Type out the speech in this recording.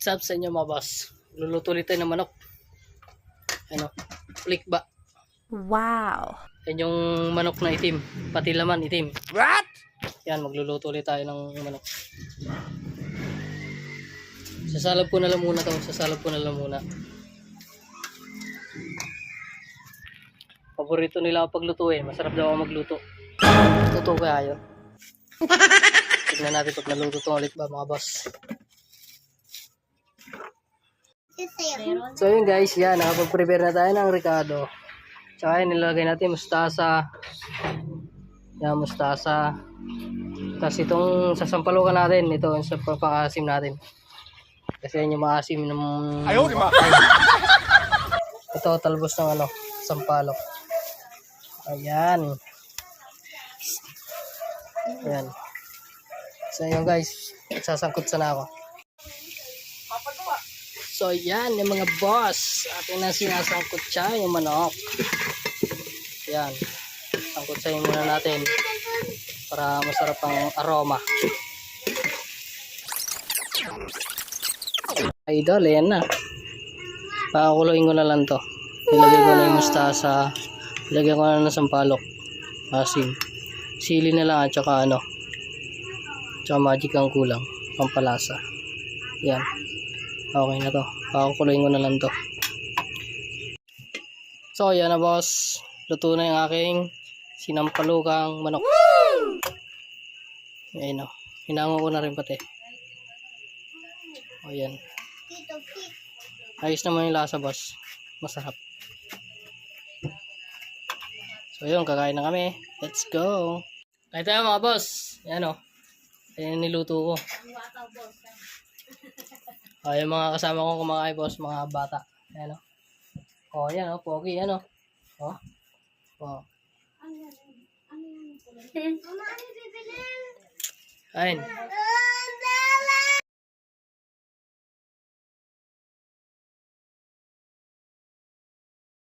What's up sa inyo mga boss? Luluto ulit tayo ng manok. Ano? Flickba. Wow. Yan yung manok na itim. Pati laman itim. What? Yan, magluluto ulit tayo ng manok. Sasalab ko na lang muna to. Sasalab ko na lang muna. Paborito nila ako pagluto eh. Masarap daw ako magluto. Luto kaya yun. Tignan natin pag naluto to ulit ba mga boss. So yun guys, yan, nakapag-prepare na tayo ng ricado. Tsaka yun, nilagay natin mustasa. Yan, mustasa. Tapos itong sasampalukan natin, ito yung sa pang-asim natin. Kasi yun yung maasim ng... Ayaw, di ba? Ito, talbos ng ano, sampalok. Ayan. Ayan. So yun guys, sasangkot sana ako. So yan yung mga boss, atin na sinasangkot siya yung manok. Yan, sangkot sa muna natin para masarap ang aroma. Idol, yan na. Pakakuluin ko na lang to. Ilagay ko na yung mustasa, ilagay ko na ng sampalok, asin, sili na lang at saka ano, tsaka magic ang kulang, pampalasa. Yan. Okay na to. Pakakuluin ko na lang to. So, yan na boss. Luto na yung aking sinampalukang manok. Ayan o. Hinango ko na rin pati. O, yan. Ayos naman yung lasa boss. Masarap. So, yun. Kakain na kami. Let's go. Kain tayo mga boss. Yan o. Ayan niluto ko. Yung mga kasama kong kumakain boss, mga bata. Ayan o. O, yan o. Pogi, yan o. O. O. Ayun.